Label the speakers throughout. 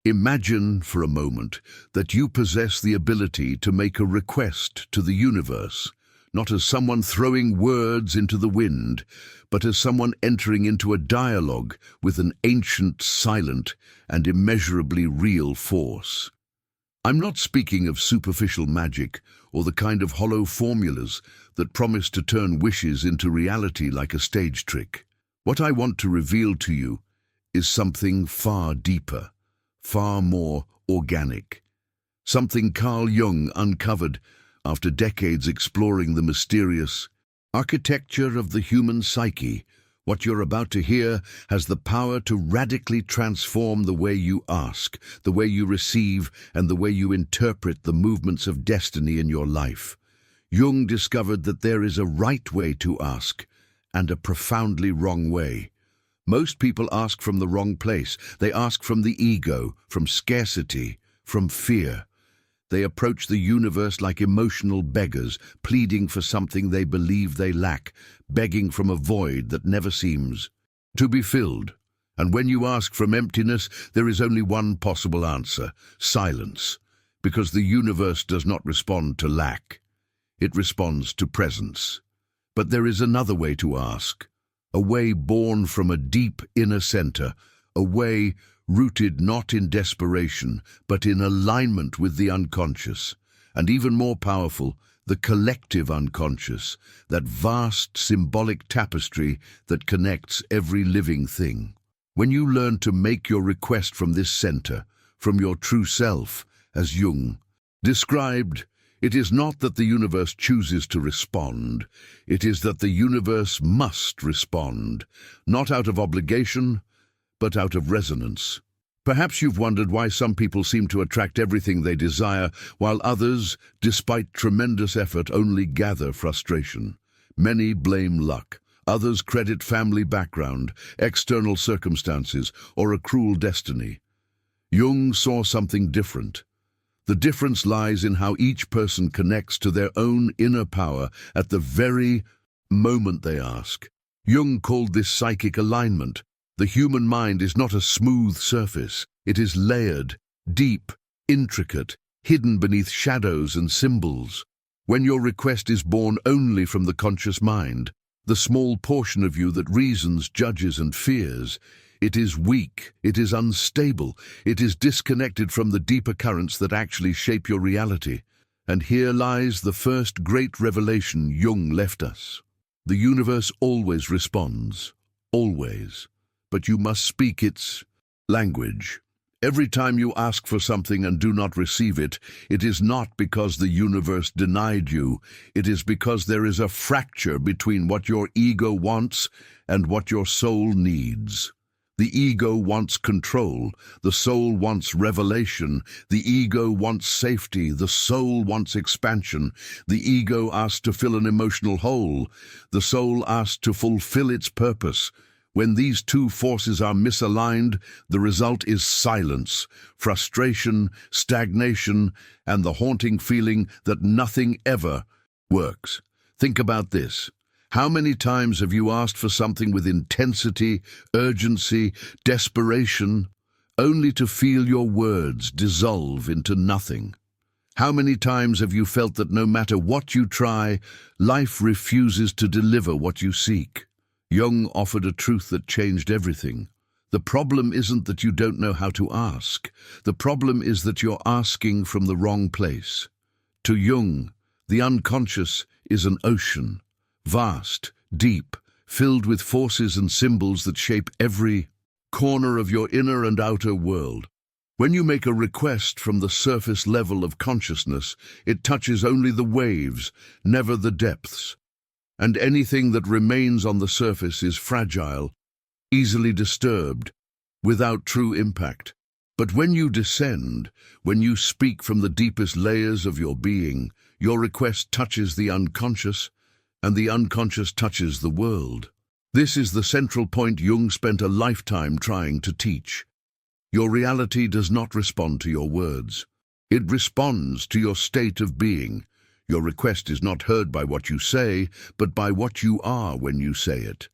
Speaker 1: Imagine for a moment that you possess the ability to make a request to the universe, not as someone throwing words into the wind, but as someone entering into a dialogue with an ancient, silent, and immeasurably real force. I'm not speaking of superficial magic or the kind of hollow formulas that promise to turn wishes into reality like a stage trick. What I want to reveal to you is something far deeper, far more organic. Something Carl Jung uncovered after decades exploring the mysterious architecture of the human psyche. What you're about to hear has the power to radically transform the way you ask, the way you receive, and the way you interpret the movements of destiny in your life. Jung discovered that there is a right way to ask and a profoundly wrong way. Most people ask from the wrong place. They ask from the ego, from scarcity, from fear. They approach the universe like emotional beggars, pleading for something they believe they lack, begging from a void that never seems to be filled. And when you ask from emptiness, there is only one possible answer: silence, because the universe does not respond to lack. It responds to presence. But there is another way to ask, a way born from a deep inner center, a way rooted not in desperation, but in alignment with the unconscious, and even more powerful, the collective unconscious, that vast symbolic tapestry that connects every living thing. When you learn to make your request from this center, from your true self, as Jung described, it is not that the universe chooses to respond, it is that the universe must respond, not out of obligation, but out of resonance. Perhaps you've wondered why some people seem to attract everything they desire, while others, despite tremendous effort, only gather frustration. Many blame luck. Others credit family background, external circumstances, or a cruel destiny. Jung saw something different. The difference lies in how each person connects to their own inner power at the very moment they ask. Jung called this psychic alignment. The human mind is not a smooth surface. It is layered, deep, intricate, hidden beneath shadows and symbols. When your request is born only from the conscious mind, the small portion of you that reasons, judges, and fears, it is weak, it is unstable, it is disconnected from the deeper currents that actually shape your reality. And here lies the first great revelation Jung left us. The universe always responds, always. But you must speak its language. Every time you ask for something and do not receive it, it is not because the universe denied you. It is because there is a fracture between what your ego wants and what your soul needs. The ego wants control, the soul wants revelation, the ego wants safety, the soul wants expansion. The ego asks to fill an emotional hole, the soul asks to fulfill its purpose. When these two forces are misaligned, the result is silence, frustration, stagnation, and the haunting feeling that nothing ever works. Think about this. How many times have you asked for something with intensity, urgency, desperation, only to feel your words dissolve into nothing? How many times have you felt that no matter what you try, life refuses to deliver what you seek? Jung offered a truth that changed everything. The problem isn't that you don't know how to ask. The problem is that you're asking from the wrong place. To Jung, the unconscious is an ocean, vast, deep, filled with forces and symbols that shape every corner of your inner and outer world. When you make a request from the surface level of consciousness, it touches only the waves, never the depths. And anything that remains on the surface is fragile, easily disturbed, without true impact. But when you descend, when you speak from the deepest layers of your being, your request touches the unconscious, and the unconscious touches the world. This is the central point Jung spent a lifetime trying to teach. Your reality does not respond to your words. It responds to your state of being. Your request is not heard by what you say, but by what you are when you say it.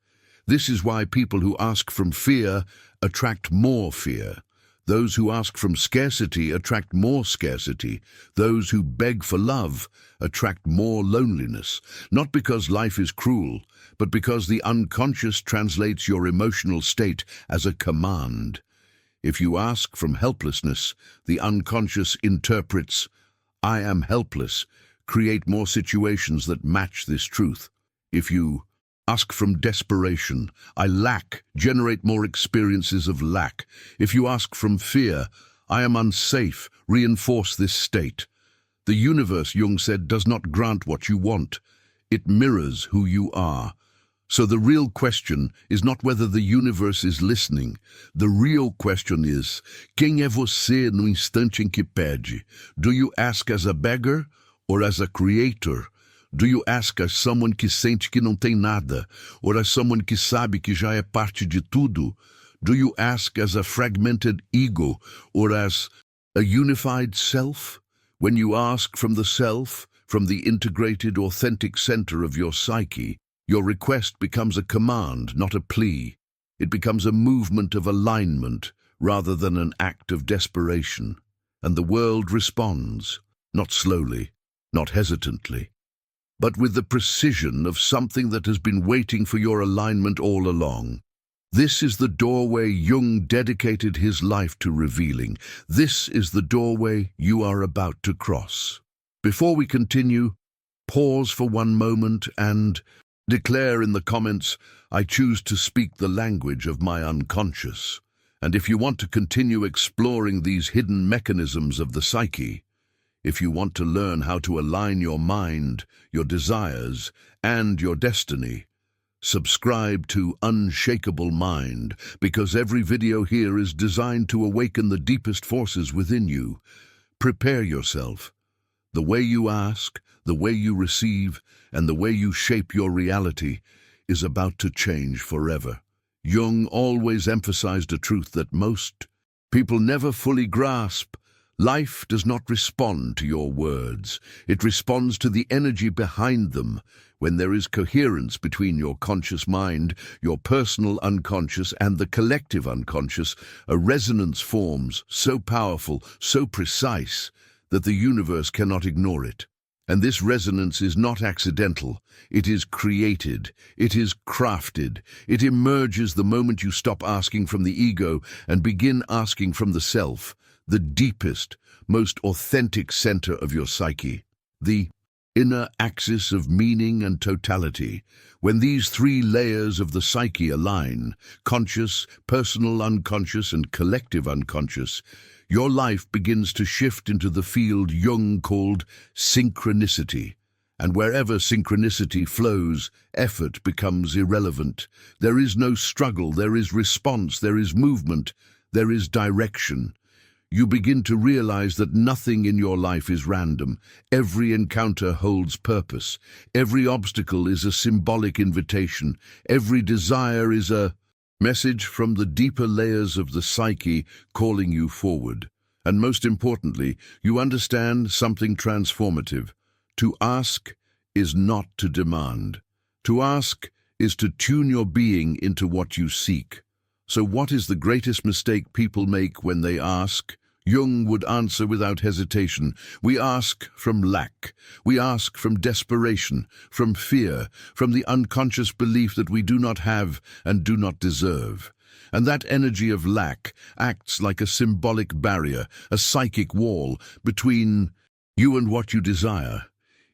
Speaker 1: This is why people who ask from fear attract more fear. Those who ask from scarcity attract more scarcity. Those who beg for love attract more loneliness, not because life is cruel, but because the unconscious translates your emotional state as a command. If you ask from helplessness, the unconscious interprets, "I am helpless," create more situations that match this truth. If you ask from desperation, "I lack," generate more experiences of lack. If you ask from fear, "I am unsafe," reinforce this state. The universe, Jung said, does not grant what you want. It mirrors who you are. So the real question is not whether the universe is listening. The real question is, quem é você no instante em que pede? Do you ask as a beggar or as a creator? Do you ask as someone que sente que não tem nada, or as someone que sabe que já é parte de tudo? Do you ask as a fragmented ego, or as a unified self? When you ask from the self, from the integrated, authentic center of your psyche, your request becomes a command, not a plea. It becomes a movement of alignment rather than an act of desperation. And the world responds, not slowly, not hesitantly, but with the precision of something that has been waiting for your alignment all along. This is the doorway Jung dedicated his life to revealing. This is the doorway you are about to cross. Before we continue, pause for one moment and declare in the comments, "I choose to speak the language of my unconscious." And if you want to continue exploring these hidden mechanisms of the psyche, if you want to learn how to align your mind, your desires, and your destiny, subscribe to Unshakable Mind, because every video here is designed to awaken the deepest forces within you. Prepare yourself. The way you ask, the way you receive, and the way you shape your reality is about to change forever. Jung always emphasized a truth that most people never fully grasp. Life does not respond to your words. It responds to the energy behind them. When there is coherence between your conscious mind, your personal unconscious, and the collective unconscious, a resonance forms so powerful, so precise, that the universe cannot ignore it. And this resonance is not accidental. It is created. It is crafted. It emerges the moment you stop asking from the ego and begin asking from the self, the deepest, most authentic center of your psyche, the inner axis of meaning and totality. When these three layers of the psyche align, conscious, personal unconscious, and collective unconscious, your life begins to shift into the field Jung called synchronicity. And wherever synchronicity flows, effort becomes irrelevant. There is no struggle, there is response, there is movement, there is direction. You begin to realize that nothing in your life is random. Every encounter holds purpose. Every obstacle is a symbolic invitation. Every desire is a message from the deeper layers of the psyche calling you forward. And most importantly, you understand something transformative. To ask is not to demand. To ask is to tune your being into what you seek. So what is the greatest mistake people make when they ask? Jung would answer without hesitation. We ask from lack. We ask from desperation, from fear, from the unconscious belief that we do not have and do not deserve. And that energy of lack acts like a symbolic barrier, a psychic wall between you and what you desire.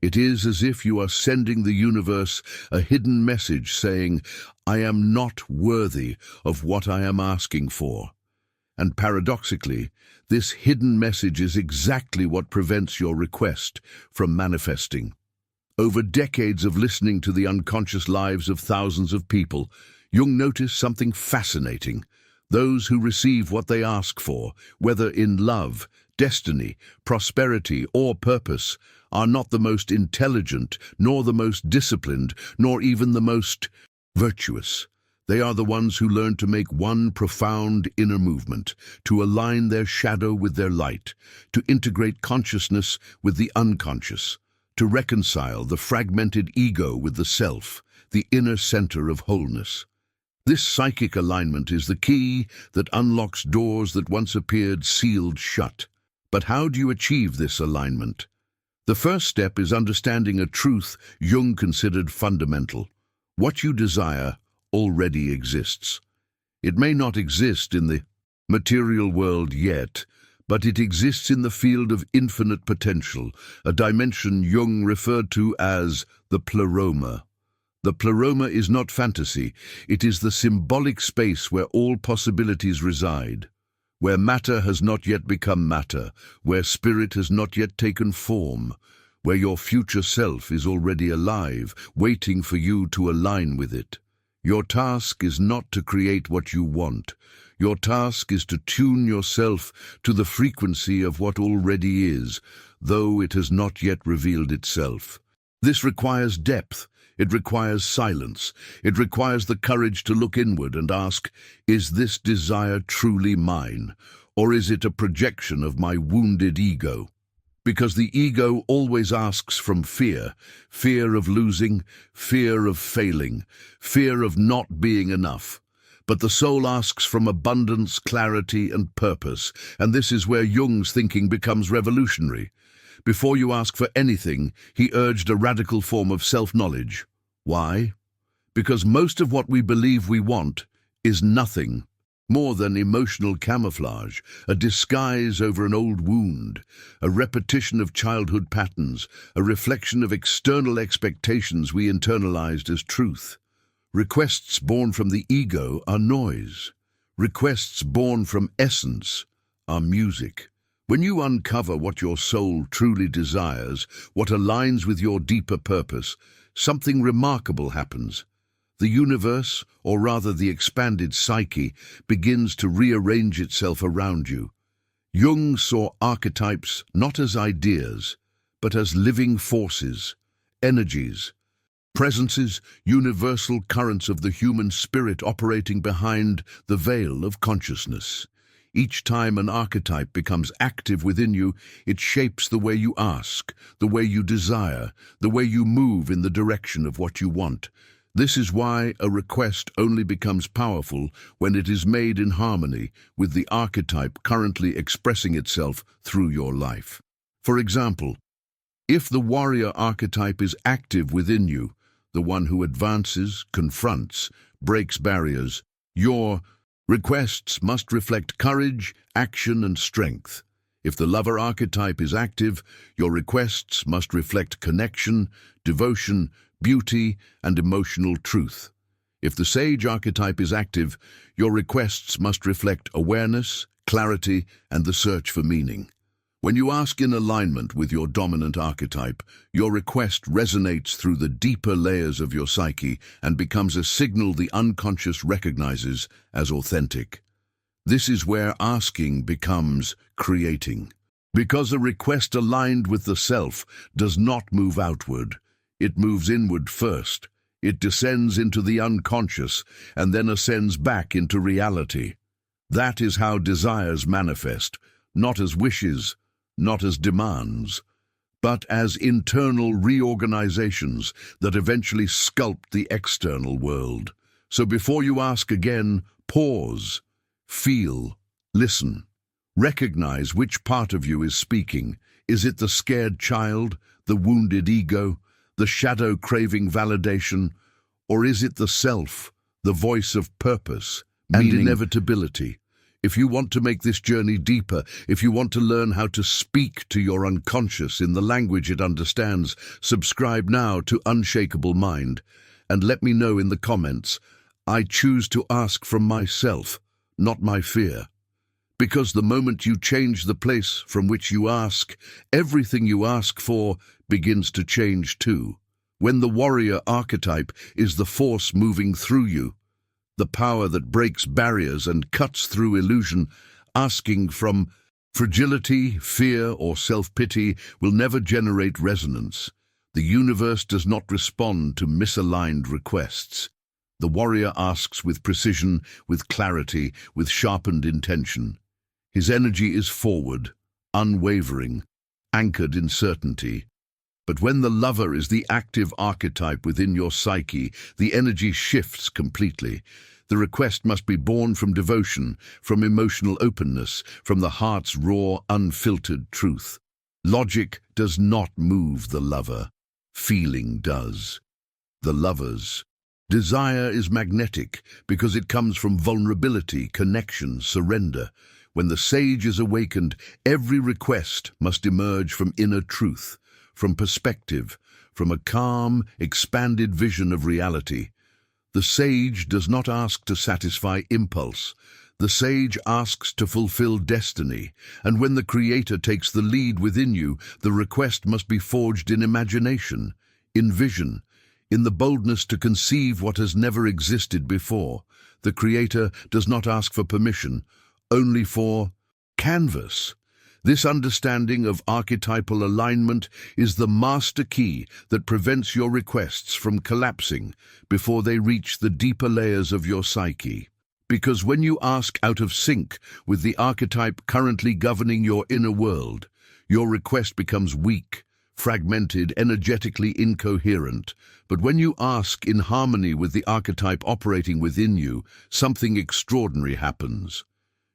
Speaker 1: It is as if you are sending the universe a hidden message saying, "I am not worthy of what I am asking for." And paradoxically, this hidden message is exactly what prevents your request from manifesting. Over decades of listening to the unconscious lives of thousands of people, Jung noticed something fascinating. Those who receive what they ask for, whether in love, destiny, prosperity, or purpose, are not the most intelligent, nor the most disciplined, nor even the most virtuous. They are the ones who learn to make one profound inner movement, to align their shadow with their light, to integrate consciousness with the unconscious, to reconcile the fragmented ego with the self, the inner center of wholeness. This psychic alignment is the key that unlocks doors that once appeared sealed shut. But how do you achieve this alignment? The first step is understanding a truth Jung considered fundamental. What you desire already exists. It may not exist in the material world yet, but it exists in the field of infinite potential, a dimension Jung referred to as the pleroma. The pleroma is not fantasy, it is the symbolic space where all possibilities reside, where matter has not yet become matter, where spirit has not yet taken form, where your future self is already alive, waiting for you to align with it. Your task is not to create what you want. Your task is to tune yourself to the frequency of what already is, though it has not yet revealed itself. This requires depth. It requires silence. It requires the courage to look inward and ask, is this desire truly mine, or is it a projection of my wounded ego? Because the ego always asks from fear, fear of losing, fear of failing, fear of not being enough. But the soul asks from abundance, clarity, and purpose, and this is where Jung's thinking becomes revolutionary. Before you ask for anything, he urged a radical form of self-knowledge. Why? Because most of what we believe we want is nothing more than emotional camouflage, a disguise over an old wound, a repetition of childhood patterns, a reflection of external expectations we internalized as truth. Requests born from the ego are noise. Requests born from essence are music. When you uncover what your soul truly desires, what aligns with your deeper purpose, something remarkable happens. The universe, or rather the expanded psyche, begins to rearrange itself around you. Jung saw archetypes not as ideas, but as living forces, energies, presences, universal currents of the human spirit operating behind the veil of consciousness. Each time an archetype becomes active within you, it shapes the way you ask, the way you desire, the way you move in the direction of what you want. This is why a request only becomes powerful when it is made in harmony with the archetype currently expressing itself through your life. For example, if the warrior archetype is active within you, the one who advances, confronts, breaks barriers, your requests must reflect courage, action, and strength. If the lover archetype is active, your requests must reflect connection, devotion, beauty, and emotional truth. If the sage archetype is active, your requests must reflect awareness, clarity, and the search for meaning. When you ask in alignment with your dominant archetype, your request resonates through the deeper layers of your psyche and becomes a signal the unconscious recognizes as authentic. This is where asking becomes creating. Because a request aligned with the self does not move outward, it moves inward first. It descends into the unconscious and then ascends back into reality. That is how desires manifest, not as wishes, not as demands, but as internal reorganizations that eventually sculpt the external world. So before you ask again, pause, feel, listen. Recognize which part of you is speaking. Is it the scared child, the wounded ego, the shadow craving validation, or is it the self, the voice of purpose and inevitability? If you want to make this journey deeper, if you want to learn how to speak to your unconscious in the language it understands, subscribe now to Unshakable Mind and let me know in the comments, I choose to ask from myself, not my fear. Because the moment you change the place from which you ask, everything you ask for begins to change too. When the warrior archetype is the force moving through you, the power that breaks barriers and cuts through illusion, asking from fragility, fear, or self-pity will never generate resonance. The universe does not respond to misaligned requests. The warrior asks with precision, with clarity, with sharpened intention. His energy is forward, unwavering, anchored in certainty. But when the lover is the active archetype within your psyche, the energy shifts completely. The request must be born from devotion, from emotional openness, from the heart's raw, unfiltered truth. Logic does not move the lover. Feeling does. The lover's desire is magnetic because it comes from vulnerability, connection, surrender. When the sage is awakened, every request must emerge from inner truth, from perspective, from a calm, expanded vision of reality. The sage does not ask to satisfy impulse. The sage asks to fulfill destiny, and when the Creator takes the lead within you, the request must be forged in imagination, in vision, in the boldness to conceive what has never existed before. The Creator does not ask for permission, only for canvas. This understanding of archetypal alignment is the master key that prevents your requests from collapsing before they reach the deeper layers of your psyche. Because when you ask out of sync with the archetype currently governing your inner world, your request becomes weak, fragmented, energetically incoherent. But when you ask in harmony with the archetype operating within you, something extraordinary happens.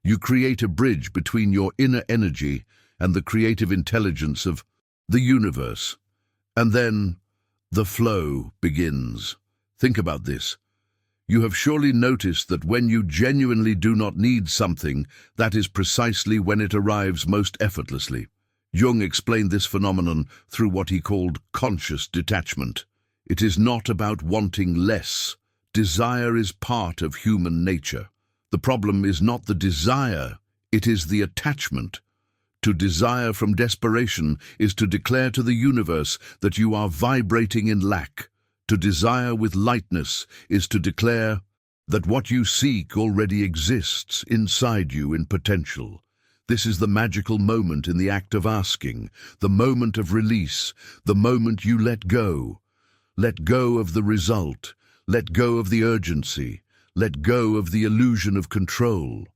Speaker 1: You create a bridge between your inner energy and the creative intelligence of the universe. And then the flow begins. Think about this. You have surely noticed that when you genuinely do not need something, that is precisely when it arrives most effortlessly. Jung explained this phenomenon through what he called conscious detachment. It is not about wanting less. Desire is part of human nature. The problem is not the desire, it is the attachment. To desire from desperation is to declare to the universe that you are vibrating in lack. To desire with lightness is to declare that what you seek already exists inside you in potential. This is the magical moment in the act of asking, the moment of release, the moment you let go. Let go of the result, let go of the urgency. Let go of the illusion of control,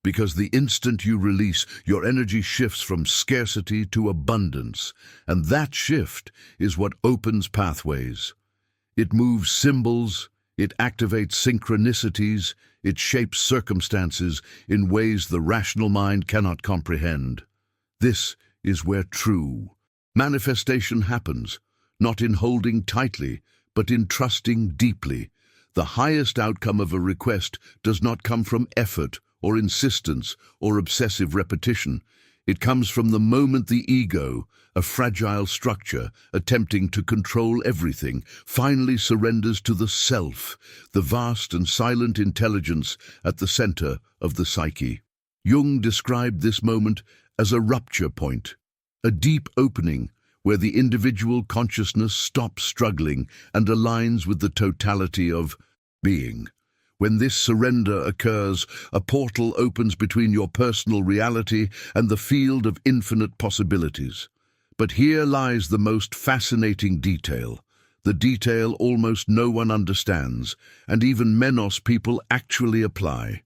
Speaker 1: because the instant you release, your energy shifts from scarcity to abundance, and that shift is what opens pathways. It moves symbols, it activates synchronicities, it shapes circumstances in ways the rational mind cannot comprehend. This is where true manifestation happens, not in holding tightly, but in trusting deeply. The highest outcome of a request does not come from effort or insistence or obsessive repetition. It comes from the moment the ego, a fragile structure attempting to control everything, finally surrenders to the self, the vast and silent intelligence at the center of the psyche. Jung described this moment as a rupture point, a deep opening where the individual consciousness stops struggling and aligns with the totality of being. When this surrender occurs, a portal opens between your personal reality and the field of infinite possibilities. But here lies the most fascinating detail, the detail almost no one understands, and even Menos people actually apply.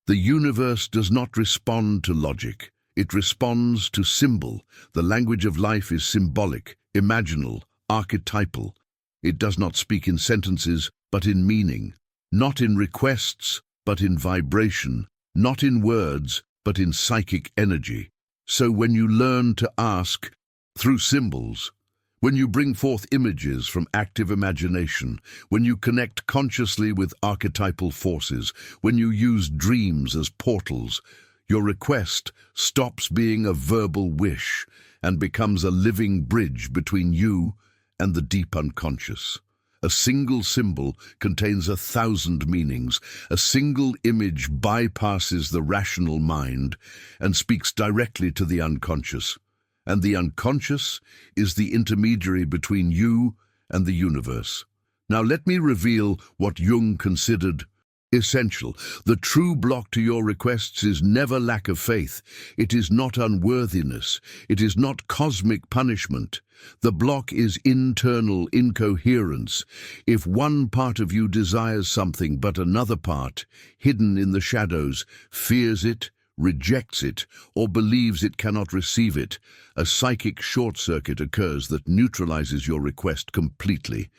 Speaker 1: The universe does not respond to logic. It responds to symbol. The language of life is symbolic, imaginal, archetypal. It does not speak in sentences, but in meaning. Not in requests, but in vibration. Not in words, but in psychic energy. So when you learn to ask through symbols, when you bring forth images from active imagination, when you connect consciously with archetypal forces, when you use dreams as portals, your request stops being a verbal wish and becomes a living bridge between you and the deep unconscious. A single symbol contains 1,000 meanings. A single image bypasses the rational mind and speaks directly to the unconscious. And the unconscious is the intermediary between you and the universe. Now let me reveal what Jung considered essential. The true block to your requests is never lack of faith. It is not unworthiness. It is not cosmic punishment. The block is internal incoherence. If one part of you desires something but another part, hidden in the shadows, fears it, rejects it, or believes it cannot receive it, a psychic short-circuit occurs that neutralizes your request completely.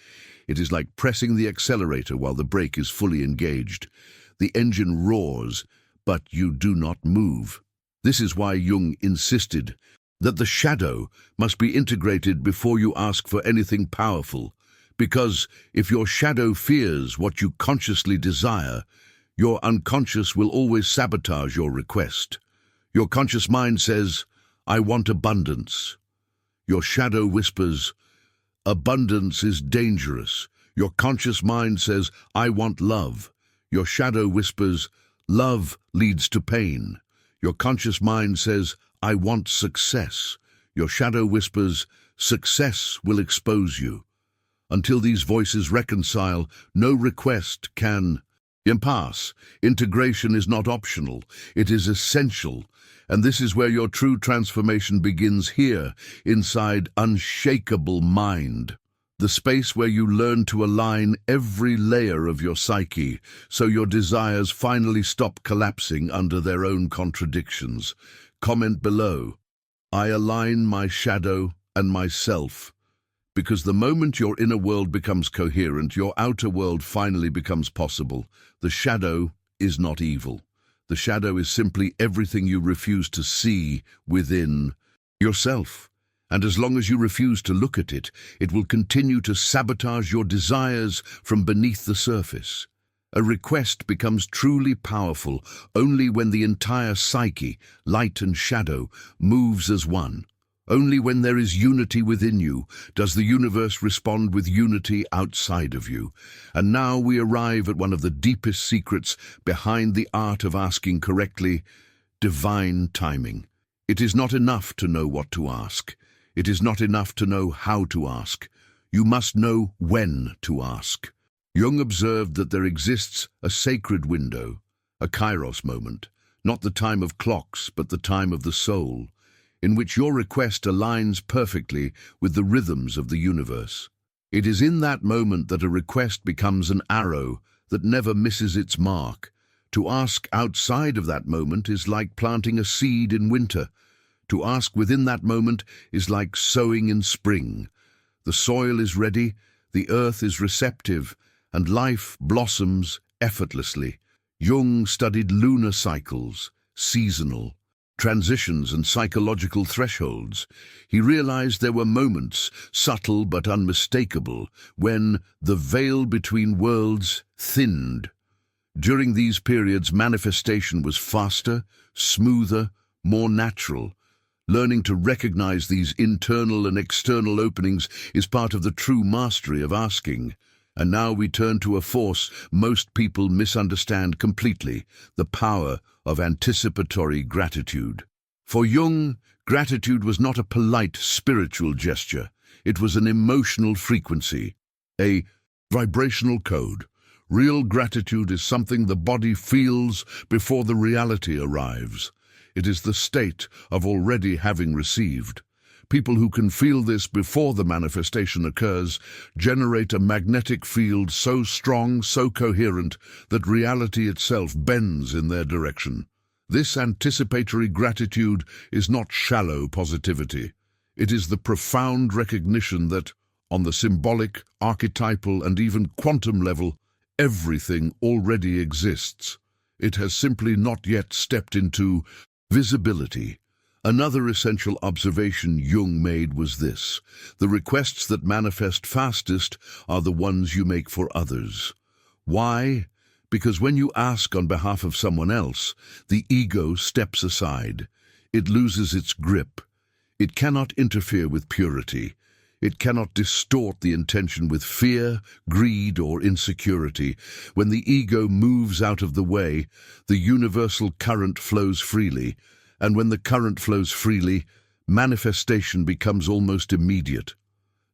Speaker 1: It is like pressing the accelerator while the brake is fully engaged. The engine roars, but you do not move. This is why Jung insisted that the shadow must be integrated before you ask for anything powerful, because if your shadow fears what you consciously desire, your unconscious will always sabotage your request. Your conscious mind says, "I want abundance." Your shadow whispers, "Abundance is dangerous." Your conscious mind says, "I want love." Your shadow whispers, "Love leads to pain." Your conscious mind says, "I want success." Your shadow whispers, "Success will expose you." Until these voices reconcile, no request can impasse. Integration is not optional, it is essential. And this is where your true transformation begins, here, inside unshakable mind. The space where you learn to align every layer of your psyche, so your desires finally stop collapsing under their own contradictions. Comment below, "I align my shadow and myself." Because the moment your inner world becomes coherent, your outer world finally becomes possible. The shadow is not evil. The shadow is simply everything you refuse to see within yourself. And as long as you refuse to look at it, it will continue to sabotage your desires from beneath the surface. A request becomes truly powerful only when the entire psyche, light and shadow, moves as one. Only when there is unity within you does the universe respond with unity outside of you. And now we arrive at one of the deepest secrets behind the art of asking correctly: divine timing. It is not enough to know what to ask. It is not enough to know how to ask. You must know when to ask. Jung observed that there exists a sacred window, a kairos moment, not the time of clocks, but the time of the soul, in which your request aligns perfectly with the rhythms of the universe. It is in that moment that a request becomes an arrow that never misses its mark. To ask outside of that moment is like planting a seed in winter. To ask within that moment is like sowing in spring. The soil is ready, the earth is receptive, and life blossoms effortlessly. Jung studied lunar cycles, seasonal transitions and psychological thresholds. He realized there were moments, subtle but unmistakable, when the veil between worlds thinned. During these periods, manifestation was faster, smoother, more natural. Learning to recognize these internal and external openings is part of the true mastery of asking. And now we turn to a force most people misunderstand completely: the power of anticipatory gratitude. For Jung, gratitude was not a polite spiritual gesture. It was an emotional frequency, a vibrational code. Real gratitude is something the body feels before the reality arrives. It is the state of already having received. People who can feel this before the manifestation occurs generate a magnetic field so strong, so coherent, that reality itself bends in their direction. This anticipatory gratitude is not shallow positivity. It is the profound recognition that, on the symbolic, archetypal, and even quantum level, everything already exists. It has simply not yet stepped into visibility. Another essential observation Jung made was this: the requests that manifest fastest are the ones you make for others. Why? Because when you ask on behalf of someone else, the ego steps aside. It loses its grip. It cannot interfere with purity. It cannot distort the intention with fear, greed, or insecurity. When the ego moves out of the way, the universal current flows freely. And when the current flows freely, manifestation becomes almost immediate.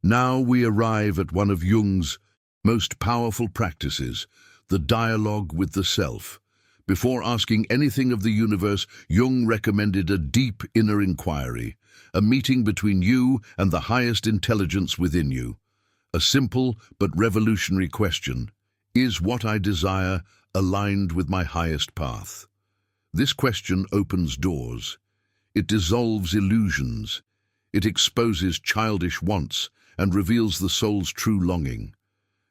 Speaker 1: Now we arrive at one of Jung's most powerful practices: the dialogue with the self. Before asking anything of the universe, Jung recommended a deep inner inquiry, a meeting between you and the highest intelligence within you. A simple but revolutionary question: is what I desire aligned with my highest path? This question opens doors. It dissolves illusions. It exposes childish wants and reveals the soul's true longing.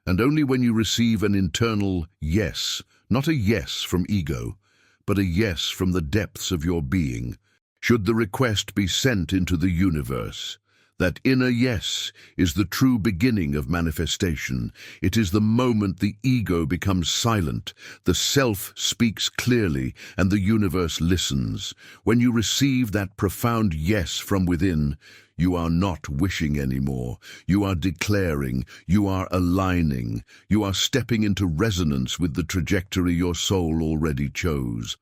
Speaker 1: And only when you receive an internal yes, not a yes from ego, but a yes from the depths of your being. Should the request be sent into the universe, that inner yes is the true beginning of manifestation. It is the moment the ego becomes silent, the self speaks clearly, and the universe listens. When you receive that profound yes from within, you are not wishing anymore. You are declaring, you are aligning, you are stepping into resonance with the trajectory your soul already chose.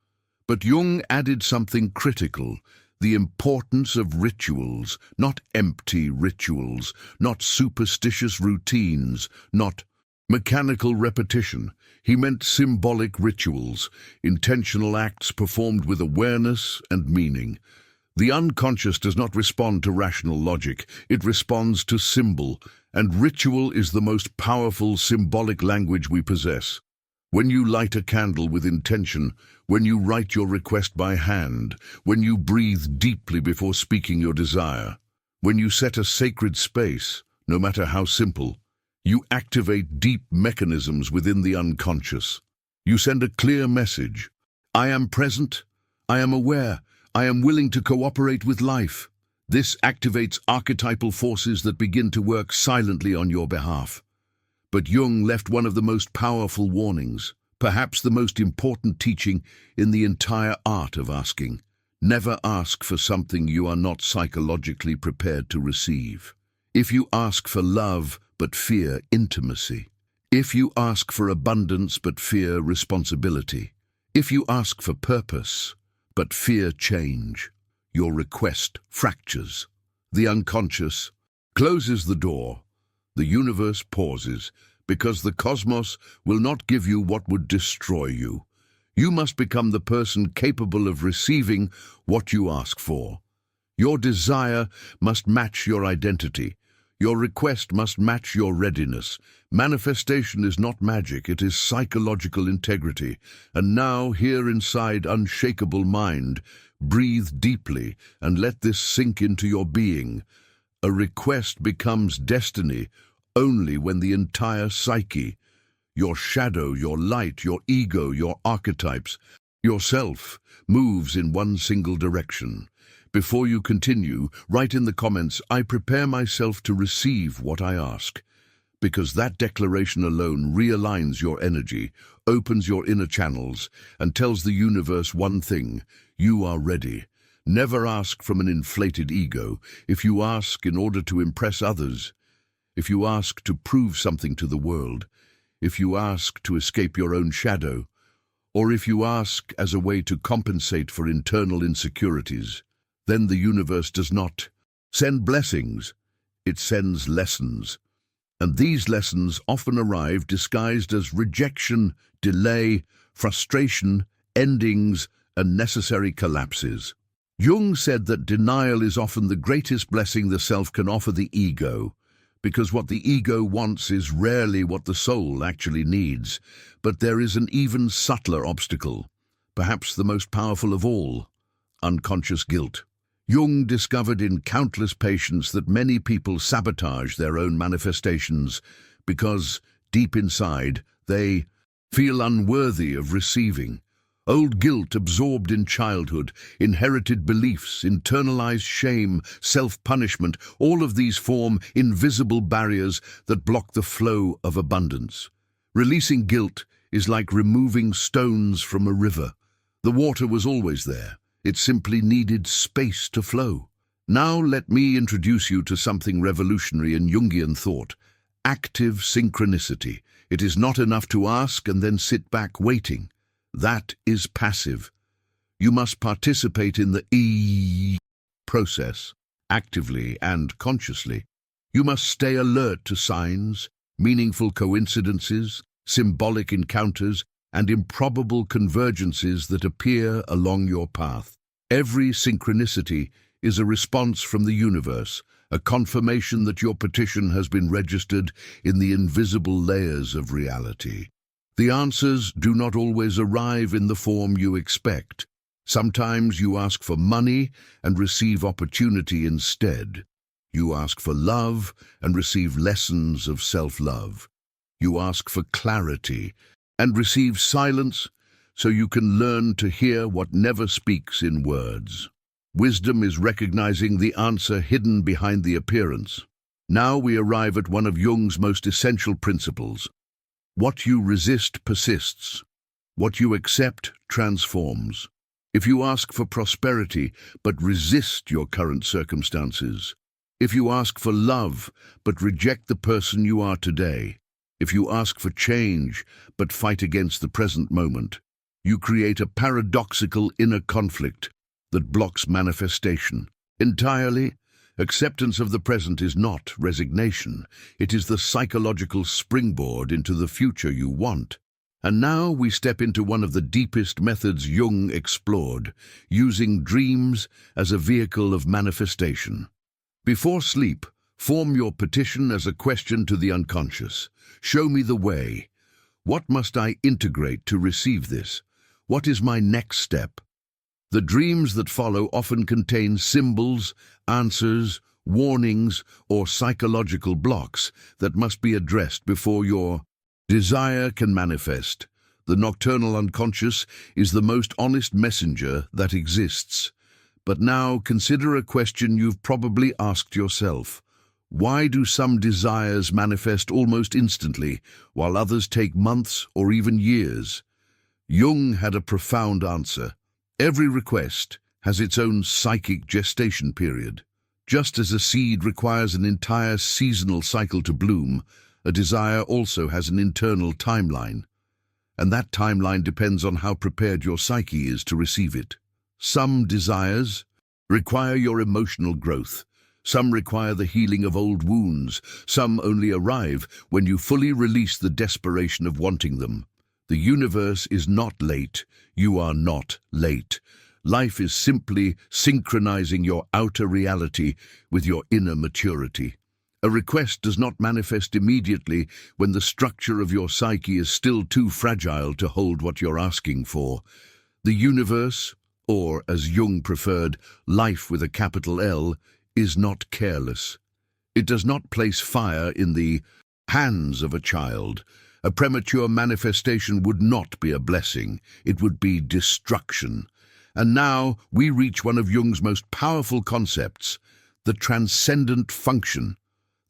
Speaker 1: But Jung added something critical: the importance of rituals, not empty rituals, not superstitious routines, not mechanical repetition. He meant symbolic rituals, intentional acts performed with awareness and meaning. The unconscious does not respond to rational logic, it responds to symbol, and ritual is the most powerful symbolic language we possess. When you light a candle with intention, when you write your request by hand, when you breathe deeply before speaking your desire, when you set a sacred space, no matter how simple, you activate deep mechanisms within the unconscious. You send a clear message: I am present, I am aware, I am willing to cooperate with life. This activates archetypal forces that begin to work silently on your behalf. But Jung left one of the most powerful warnings, perhaps the most important teaching in the entire art of asking. Never ask for something you are not psychologically prepared to receive. If you ask for love but fear intimacy, if you ask for abundance but fear responsibility, if you ask for purpose but fear change, your request fractures. The unconscious closes the door. The universe pauses, because the cosmos will not give you what would destroy you. You must become the person capable of receiving what you ask for. Your desire must match your identity. Your request must match your readiness. Manifestation is not magic, it is psychological integrity. And now, here inside unshakable mind, breathe deeply and let this sink into your being. A request becomes destiny only when the entire psyche, your shadow, your light, your ego, your archetypes, yourself, moves in one single direction. Before you continue, write in the comments, I prepare myself to receive what I ask, because that declaration alone realigns your energy, opens your inner channels, and tells the universe one thing: you are ready. Never ask from an inflated ego. If you ask in order to impress others, if you ask to prove something to the world, if you ask to escape your own shadow, or if you ask as a way to compensate for internal insecurities, then the universe does not send blessings, it sends lessons. And these lessons often arrive disguised as rejection, delay, frustration, endings, and necessary collapses. Jung said that denial is often the greatest blessing the self can offer the ego, because what the ego wants is rarely what the soul actually needs. But there is an even subtler obstacle, perhaps the most powerful of all: unconscious guilt. Jung discovered in countless patients that many people sabotage their own manifestations because, deep inside, they feel unworthy of receiving. Old guilt absorbed in childhood, inherited beliefs, internalized shame, self-punishment, all of these form invisible barriers that block the flow of abundance. Releasing guilt is like removing stones from a river. The water was always there. It simply needed space to flow. Now let me introduce you to something revolutionary in Jungian thought: active synchronicity. It is not enough to ask and then sit back waiting. That is passive. You must participate in the process, actively and consciously. You must stay alert to signs, meaningful coincidences, symbolic encounters, and improbable convergences that appear along your path. Every synchronicity is a response from the universe, a confirmation that your petition has been registered in the invisible layers of reality. The answers do not always arrive in the form you expect. Sometimes you ask for money and receive opportunity instead. You ask for love and receive lessons of self-love. You ask for clarity and receive silence so you can learn to hear what never speaks in words. Wisdom is recognizing the answer hidden behind the appearance. Now we arrive at one of Jung's most essential principles. What you resist persists. What you accept transforms. If you ask for prosperity but resist your current circumstances, if you ask for love but reject the person you are today, if you ask for change but fight against the present moment, you create a paradoxical inner conflict that blocks manifestation. Entirely, acceptance of the present is not resignation. It is the psychological springboard into the future you want. And now we step into one of the deepest methods Jung explored, using dreams as a vehicle of manifestation. Before sleep, form your petition as a question to the unconscious. Show me the way. What must I integrate to receive this? What is my next step? The dreams that follow often contain symbols, answers, warnings, or psychological blocks that must be addressed before your desire can manifest. The nocturnal unconscious is the most honest messenger that exists. But now consider a question you've probably asked yourself. Why do some desires manifest almost instantly, while others take months or even years? Jung had a profound answer. Every request has its own psychic gestation period. Just as a seed requires an entire seasonal cycle to bloom, a desire also has an internal timeline. And that timeline depends on how prepared your psyche is to receive it. Some desires require your emotional growth. Some require the healing of old wounds. Some only arrive when you fully release the desperation of wanting them. The universe is not late. You are not late. Life is simply synchronizing your outer reality with your inner maturity. A request does not manifest immediately when the structure of your psyche is still too fragile to hold what you're asking for. The universe, or as Jung preferred, life with a capital L, is not careless. It does not place fire in the hands of a child. A premature manifestation would not be a blessing. It would be destruction. And now we reach one of Jung's most powerful concepts, the transcendent function.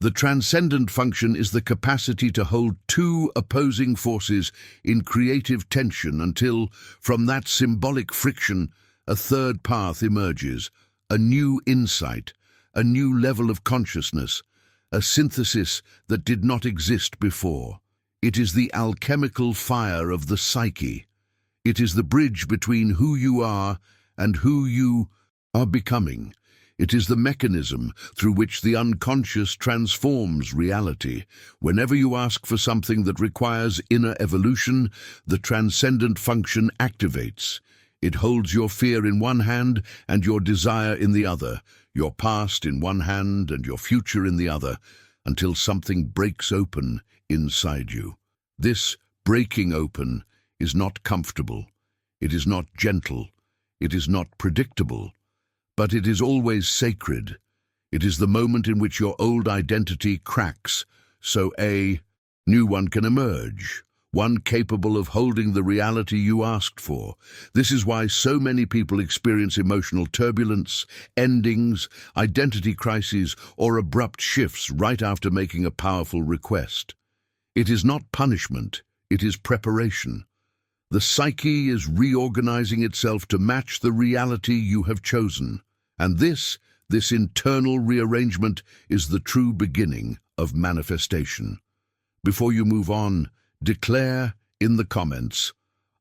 Speaker 1: The transcendent function is the capacity to hold two opposing forces in creative tension until, from that symbolic friction, a third path emerges, a new insight, a new level of consciousness, a synthesis that did not exist before. It is the alchemical fire of the psyche. It is the bridge between who you are and who you are becoming. It is the mechanism through which the unconscious transforms reality. Whenever you ask for something that requires inner evolution, the transcendent function activates. It holds your fear in one hand and your desire in the other, your past in one hand and your future in the other, until something breaks open inside you. This breaking open is not comfortable. It is not gentle. It is not predictable. But it is always sacred. It is the moment in which your old identity cracks, so a new one can emerge, one capable of holding the reality you asked for. This is why so many people experience emotional turbulence, endings, identity crises, or abrupt shifts right after making a powerful request. It is not punishment, it is preparation. The psyche is reorganizing itself to match the reality you have chosen. And this internal rearrangement is the true beginning of manifestation. Before you move on, declare in the comments,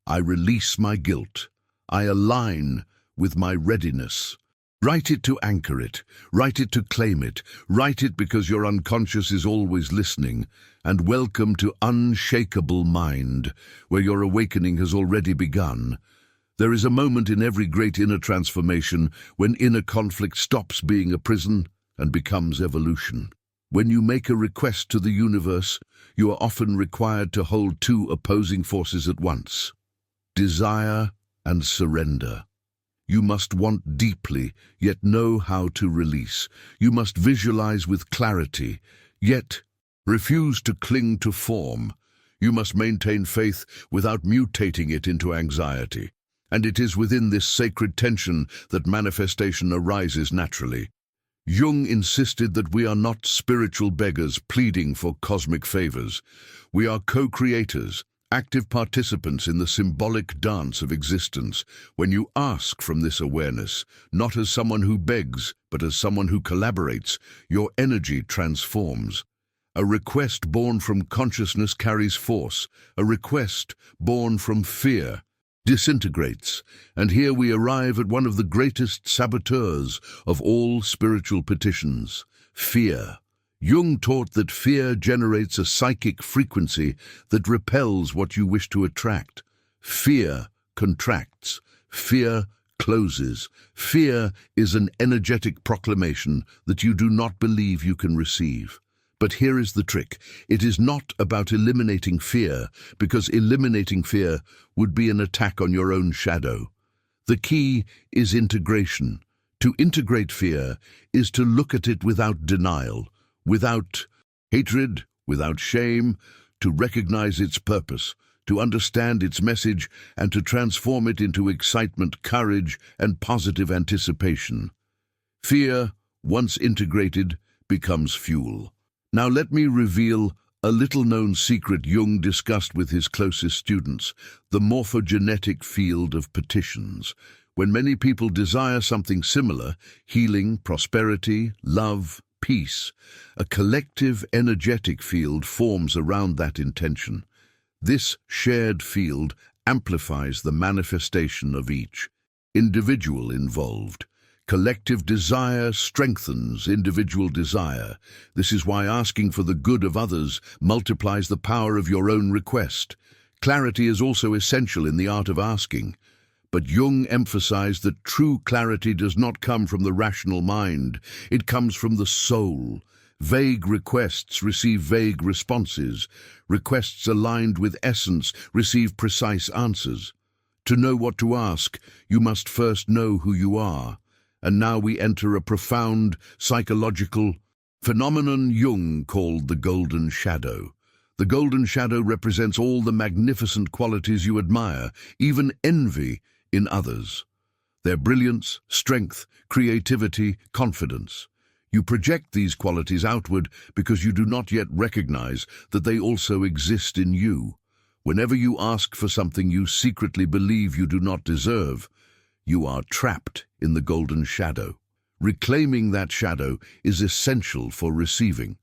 Speaker 1: I release my guilt. I align with my readiness. Write it to anchor it. Write it to claim it. Write it because your unconscious is always listening. And welcome to Unshakable Mind, where your awakening has already begun. There is a moment in every great inner transformation when inner conflict stops being a prison and becomes evolution. When you make a request to the universe, you are often required to hold two opposing forces at once: desire and surrender. You must want deeply, yet know how to release. You must visualize with clarity, yet refuse to cling to form. You must maintain faith without mutating it into anxiety. And it is within this sacred tension that manifestation arises naturally. Jung insisted that we are not spiritual beggars pleading for cosmic favors. We are co-creators, active participants in the symbolic dance of existence. When you ask from this awareness, not as someone who begs, but as someone who collaborates, your energy transforms. A request born from consciousness carries force. A request born from fear disintegrates. And here we arrive at one of the greatest saboteurs of all spiritual petitions: fear. Jung taught that fear generates a psychic frequency that repels what you wish to attract. Fear contracts. Fear closes. Fear is an energetic proclamation that you do not believe you can receive. But here is the trick. It is not about eliminating fear, because eliminating fear would be an attack on your own shadow. The key is integration. To integrate fear is to look at it without denial, without hatred, without shame, to recognize its purpose, to understand its message, and to transform it into excitement, courage, and positive anticipation. Fear, once integrated, becomes fuel. Now let me reveal a little-known secret Jung discussed with his closest students: the morphogenetic field of petitions. When many people desire something similar, healing, prosperity, love, peace, a collective energetic field forms around that intention. This shared field amplifies the manifestation of each individual involved. Collective desire strengthens individual desire. This is why asking for the good of others multiplies the power of your own request. Clarity is also essential in the art of asking. But Jung emphasized that true clarity does not come from the rational mind. It comes from the soul. Vague requests receive vague responses. Requests aligned with essence receive precise answers. To know what to ask, you must first know who you are. And now we enter a profound psychological phenomenon Jung called the golden shadow. The golden shadow represents all the magnificent qualities you admire, even envy, in others. Their brilliance, strength, creativity, confidence. You project these qualities outward because you do not yet recognize that they also exist in you. Whenever you ask for something you secretly believe you do not deserve, you are trapped in the golden shadow. Reclaiming that shadow is essential for receiving.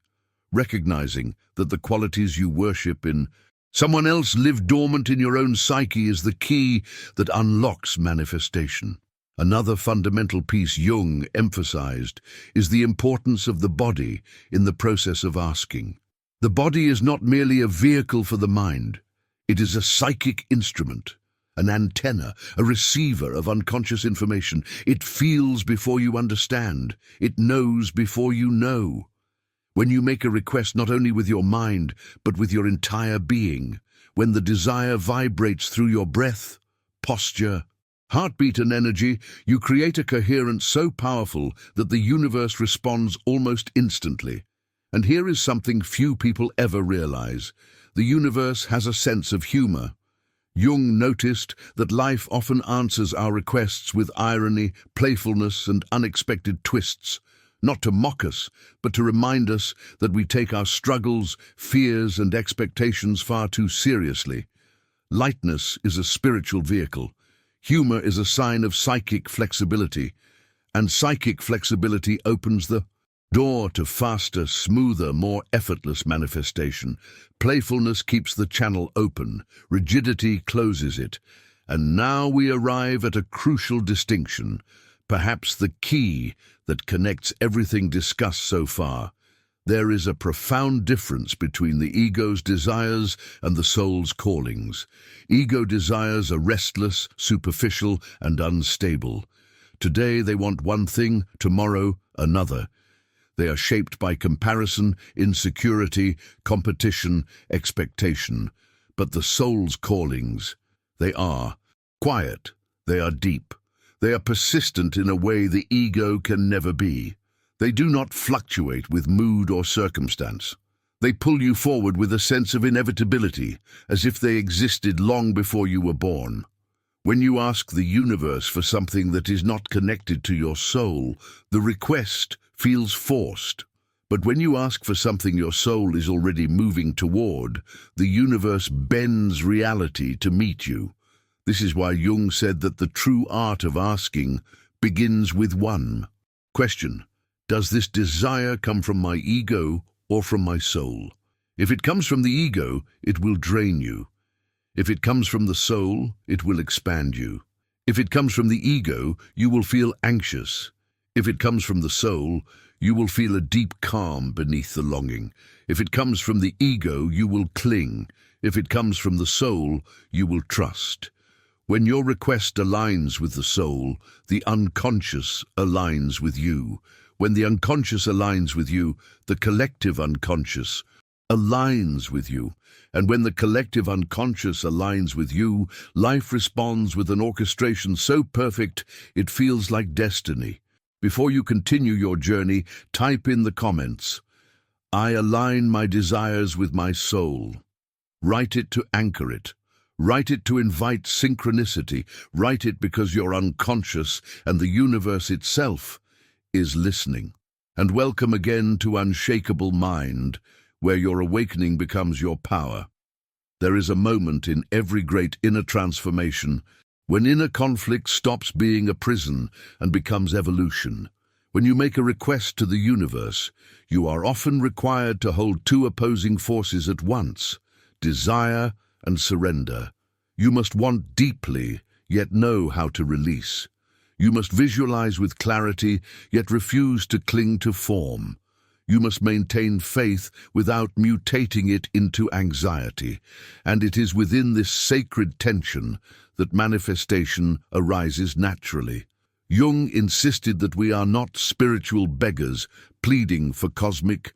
Speaker 1: Recognizing that the qualities you worship in someone else live dormant in your own psyche is the key that unlocks manifestation. Another fundamental piece Jung emphasized is the importance of the body in the process of asking. The body is not merely a vehicle for the mind. It is a psychic instrument, an antenna, a receiver of unconscious information. It feels before you understand. It knows before you know. When you make a request not only with your mind, but with your entire being, when the desire vibrates through your breath, posture, heartbeat and energy, you create a coherence so powerful that the universe responds almost instantly. And here is something few people ever realize. The universe has a sense of humor. Jung noticed that life often answers our requests with irony, playfulness, and unexpected twists, not to mock us, but to remind us that we take our struggles, fears, and expectations far too seriously. Lightness is a spiritual vehicle. Humor is a sign of psychic flexibility, and psychic flexibility opens the door to faster, smoother, more effortless manifestation. Playfulness keeps the channel open, rigidity closes it. And now we arrive at a crucial distinction, perhaps the key that connects everything discussed so far. There is a profound difference between the ego's desires and the soul's callings. Ego desires are restless, superficial, and unstable. Today they want one thing, tomorrow another. They are shaped by comparison, insecurity, competition, expectation. But the soul's callings, they are quiet, they are deep, they are persistent in a way the ego can never be. They do not fluctuate with mood or circumstance. They pull you forward with a sense of inevitability, as if they existed long before you were born. When you ask the universe for something that is not connected to your soul, the request feels forced. But when you ask for something your soul is already moving toward, the universe bends reality to meet you. This is why Jung said that the true art of asking begins with one question. Does this desire come from my ego or from my soul? If it comes from the ego, it will drain you. If it comes from the soul, it will expand you. If it comes from the ego, you will feel anxious. If it comes from the soul, you will feel a deep calm beneath the longing. If it comes from the ego, you will cling. If it comes from the soul, you will trust. When your request aligns with the soul, the unconscious aligns with you. When the unconscious aligns with you, the collective unconscious aligns with you. And when the collective unconscious aligns with you, life responds with an orchestration so perfect it feels like destiny. Before you continue your journey, type in the comments, "I align my desires with my soul." Write it to anchor it. Write it to invite synchronicity. Write it because you're unconscious and the universe itself is listening. And welcome again to Unshakable Mind, where your awakening becomes your power. There is a moment in every great inner transformation when inner conflict stops being a prison and becomes evolution. When you make a request to the universe, you are often required to hold two opposing forces at once, desire and surrender. You must want deeply, yet know how to release. You must visualize with clarity, yet refuse to cling to form. You must maintain faith without mutating it into anxiety. And it is within this sacred tension that manifestation arises naturally. Jung insisted that we are not spiritual beggars pleading for cosmic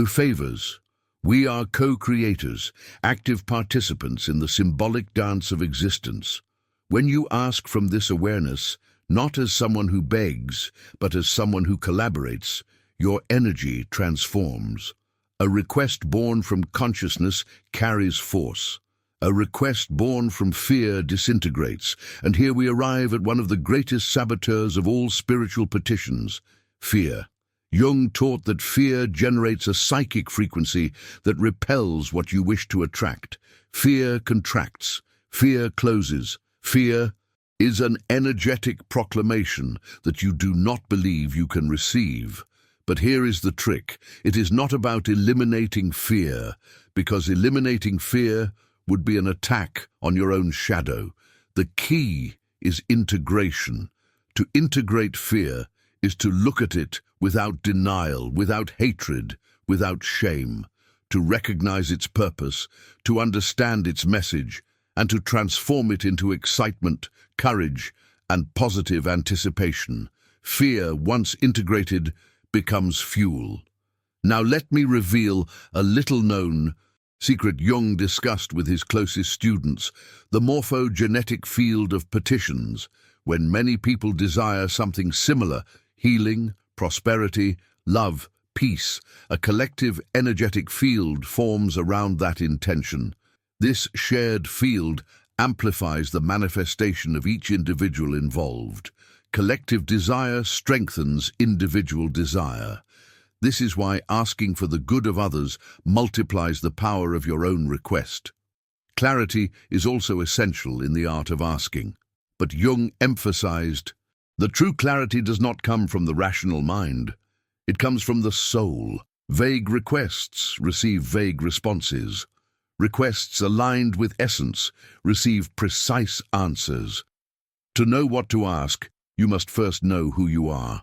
Speaker 1: favors. We are co-creators, active participants in the symbolic dance of existence. When you ask from this awareness, not as someone who begs, but as someone who collaborates, your energy transforms. A request born from consciousness carries force. A request born from fear disintegrates. And here we arrive at one of the greatest saboteurs of all spiritual petitions, fear. Jung taught that fear generates a psychic frequency that repels what you wish to attract. Fear contracts. Fear closes. Fear is an energetic proclamation that you do not believe you can receive. But here is the trick. It is not about eliminating fear, because eliminating fear would be an attack on your own shadow. The key is integration. To integrate fear is to look at it without denial, without hatred, without shame, to recognize its purpose, to understand its message, and to transform it into excitement, courage, and positive anticipation. Fear, once integrated, becomes fuel. Now let me reveal a little-known secret Jung discussed with his closest students, the morphogenetic field of petitions. When many people desire something similar, healing, prosperity, love, peace, a collective energetic field forms around that intention. This shared field amplifies the manifestation of each individual involved. Collective desire strengthens individual desire. This is why asking for the good of others multiplies the power of your own request. Clarity is also essential in the art of asking. But Jung emphasized, the true clarity does not come from the rational mind. It comes from the soul. Vague requests receive vague responses. Requests aligned with essence receive precise answers. To know what to ask, you must first know who you are.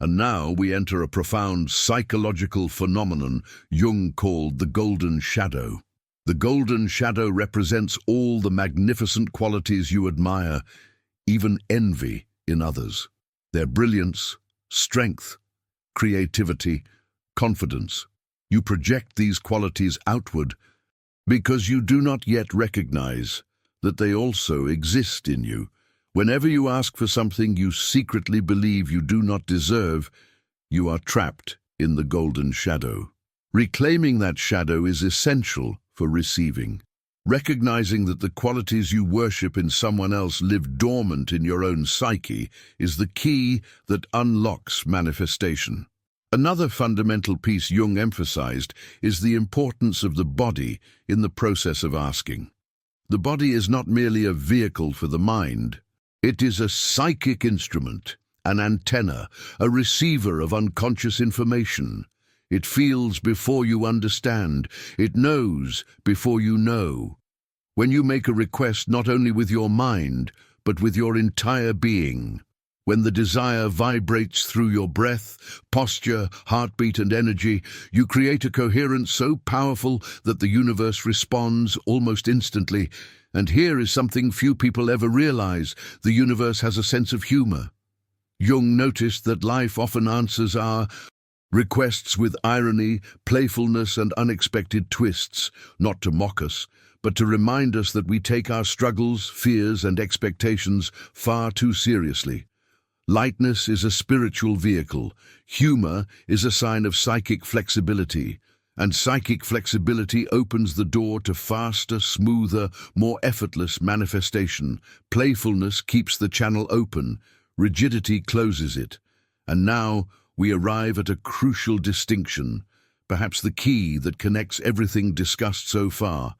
Speaker 1: And now we enter a profound psychological phenomenon Jung called the golden shadow. The golden shadow represents all the magnificent qualities you admire, even envy in others. Their brilliance, strength, creativity, confidence. You project these qualities outward because you do not yet recognize that they also exist in you. Whenever you ask for something you secretly believe you do not deserve, you are trapped in the golden shadow. Reclaiming that shadow is essential for receiving. Recognizing that the qualities you worship in someone else live dormant in your own psyche is the key that unlocks manifestation. Another fundamental piece Jung emphasized is the importance of the body in the process of asking. The body is not merely a vehicle for the mind. It is a psychic instrument, an antenna, a receiver of unconscious information. It feels before you understand. It knows before you know. When you make a request not only with your mind, but with your entire being, when the desire vibrates through your breath, posture, heartbeat, and energy, you create a coherence so powerful that the universe responds almost instantly. And here is something few people ever realize: the universe has a sense of humor. Jung noticed that life often answers our requests with irony, playfulness, and unexpected twists, not to mock us, but to remind us that we take our struggles, fears, and expectations far too seriously. Lightness is a spiritual vehicle. Humor is a sign of psychic flexibility. And psychic flexibility opens the door to faster, smoother, more effortless manifestation. Playfulness keeps the channel open. Rigidity closes it. And now we arrive at a crucial distinction, perhaps the key that connects everything discussed so far.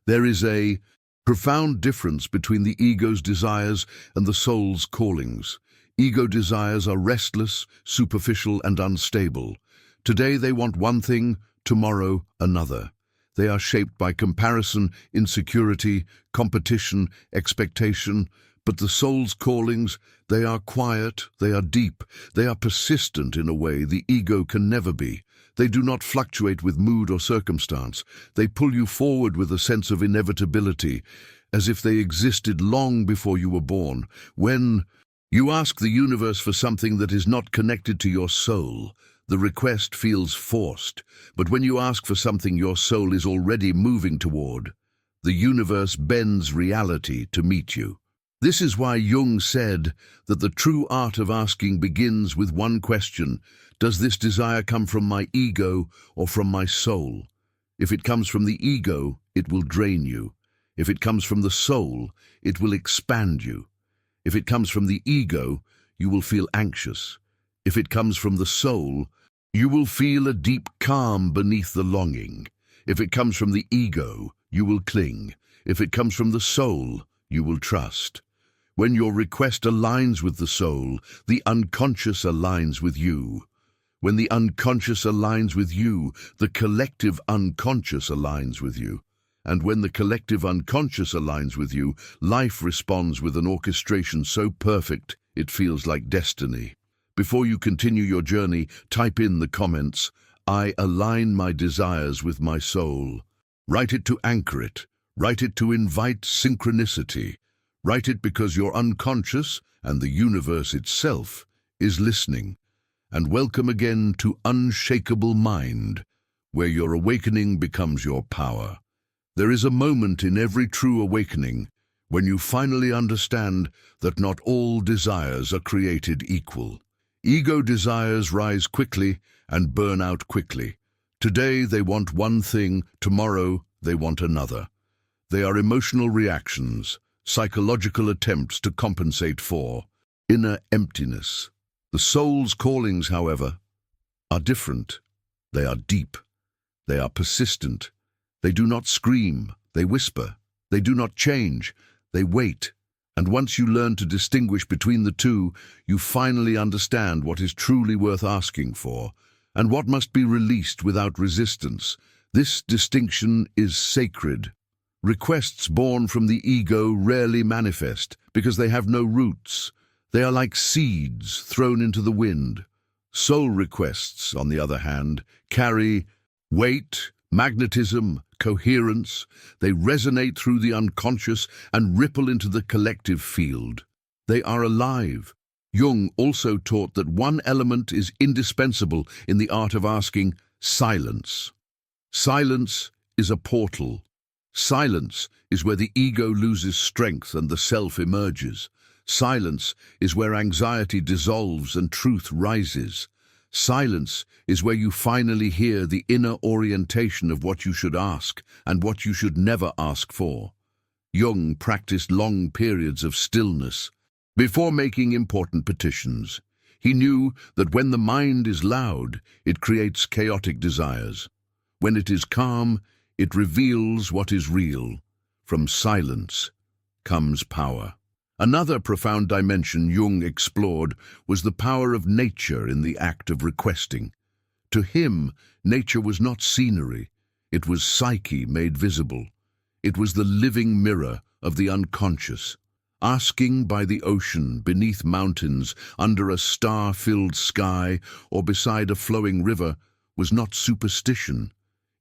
Speaker 1: There is a profound difference between the ego's desires and the soul's callings. Ego desires are restless, superficial, and unstable. Today they want one thing, tomorrow another. They are shaped by comparison, insecurity, competition, expectation. But the soul's callings, they are quiet, they are deep, they are persistent in a way the ego can never be. They do not fluctuate with mood or circumstance. They pull you forward with a sense of inevitability, as if they existed long before you were born. When you ask the universe for something that is not connected to your soul, the request feels forced. But when you ask for something your soul is already moving toward, the universe bends reality to meet you. This is why Jung said that the true art of asking begins with one question: does this desire come from my ego or from my soul? If it comes from the ego, it will drain you. If it comes from the soul, it will expand you. If it comes from the ego, you will feel anxious. If it comes from the soul, you will feel a deep calm beneath the longing. If it comes from the ego, you will cling. If it comes from the soul, you will trust. When your request aligns with the soul, the unconscious aligns with you. When the unconscious aligns with you, the collective unconscious aligns with you. And when the collective unconscious aligns with you, life responds with an orchestration so perfect it feels like destiny. Before you continue your journey, type in the comments, "I align my desires with my soul." Write it to anchor it. Write it to invite synchronicity. Write it because your unconscious and the universe itself is listening. And welcome again to Unshakable Mind, where your awakening becomes your power. There is a moment in every true awakening when you finally understand that not all desires are created equal. Ego desires rise quickly and burn out quickly. Today they want one thing, tomorrow they want another. They are emotional reactions, psychological attempts to compensate for inner emptiness. The soul's callings, however, are different. They are deep. They are persistent. They do not scream. They whisper. They do not change. They wait. And once you learn to distinguish between the two, you finally understand what is truly worth asking for and what must be released without resistance. This distinction is sacred. Requests born from the ego rarely manifest because they have no roots. They are like seeds thrown into the wind. Soul requests, on the other hand, carry weight, magnetism, coherence. They resonate through the unconscious and ripple into the collective field. They are alive. Jung also taught that one element is indispensable in the art of asking: silence. Silence is a portal. Silence is where the ego loses strength and the self emerges. Silence is where anxiety dissolves and truth rises. Silence is where you finally hear the inner orientation of what you should ask and what you should never ask for. Jung practiced long periods of stillness before making important petitions. He knew that when the mind is loud, it creates chaotic desires. When it is calm, it reveals what is real. From silence comes power. Another profound dimension Jung explored was the power of nature in the act of requesting. To him, nature was not scenery, it was psyche made visible. It was the living mirror of the unconscious. Asking by the ocean, beneath mountains, under a star-filled sky, or beside a flowing river was not superstition.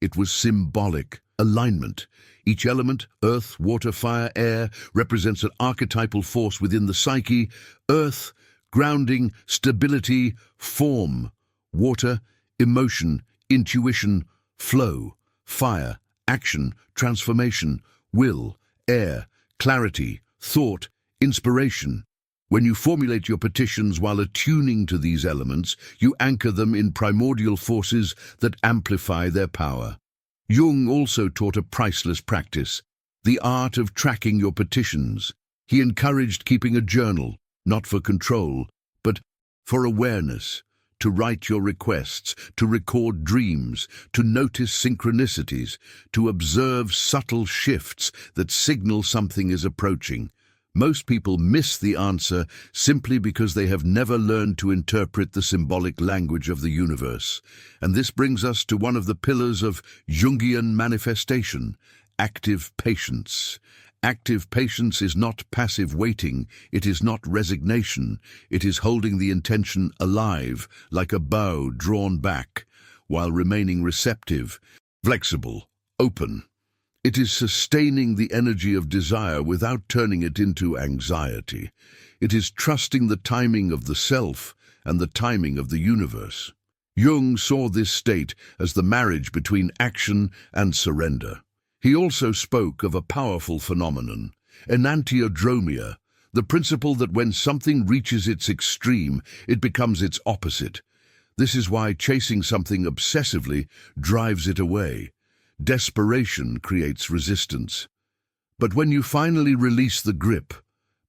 Speaker 1: It was symbolic alignment. Each element, earth, water, fire, air, represents an archetypal force within the psyche. Earth, grounding, stability, form. Water, emotion, intuition, flow. Fire, action, transformation. Will, air, clarity, thought, inspiration. When you formulate your petitions while attuning to these elements, you anchor them in primordial forces that amplify their power. Jung also taught a priceless practice, the art of tracking your petitions. He encouraged keeping a journal, not for control, but for awareness, to write your requests, to record dreams, to notice synchronicities, to observe subtle shifts that signal something is approaching. Most people miss the answer simply because they have never learned to interpret the symbolic language of the universe. And this brings us to one of the pillars of Jungian manifestation, active patience. Active patience is not passive waiting, it is not resignation, it is holding the intention alive, like a bow drawn back, while remaining receptive, flexible, open. It is sustaining the energy of desire without turning it into anxiety. It is trusting the timing of the self and the timing of the universe. Jung saw this state as the marriage between action and surrender. He also spoke of a powerful phenomenon, enantiodromia, the principle that when something reaches its extreme, it becomes its opposite. This is why chasing something obsessively drives it away. Desperation creates resistance. But when you finally release the grip,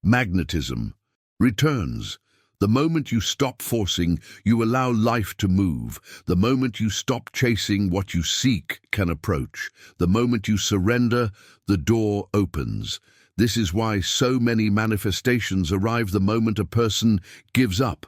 Speaker 1: magnetism returns. The moment you stop forcing, you allow life to move. The moment you stop chasing, what you seek can approach. The moment you surrender, the door opens. This is why so many manifestations arrive the moment a person gives up.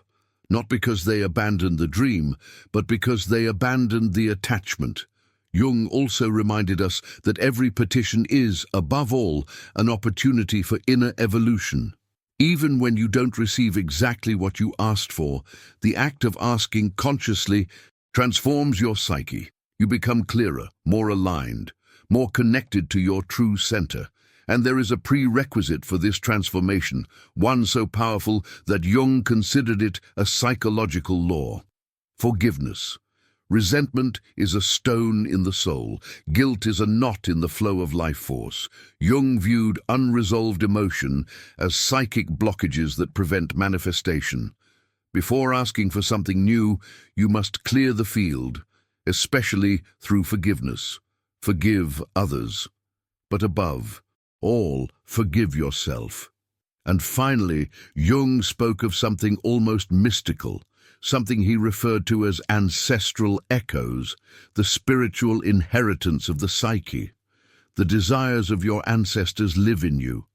Speaker 1: Not because they abandoned the dream, but because they abandoned the attachment. Jung also reminded us that every petition is, above all, an opportunity for inner evolution. Even when you don't receive exactly what you asked for, the act of asking consciously transforms your psyche. You become clearer, more aligned, more connected to your true center. And there is a prerequisite for this transformation, one so powerful that Jung considered it a psychological law: forgiveness. Resentment is a stone in the soul. Guilt is a knot in the flow of life force. Jung viewed unresolved emotion as psychic blockages that prevent manifestation. Before asking for something new, you must clear the field, especially through forgiveness. Forgive others, but above all, forgive yourself. And finally, Jung spoke of something almost mystical, something he referred to as ancestral echoes, the spiritual inheritance of the psyche. The desires of your ancestors live in you,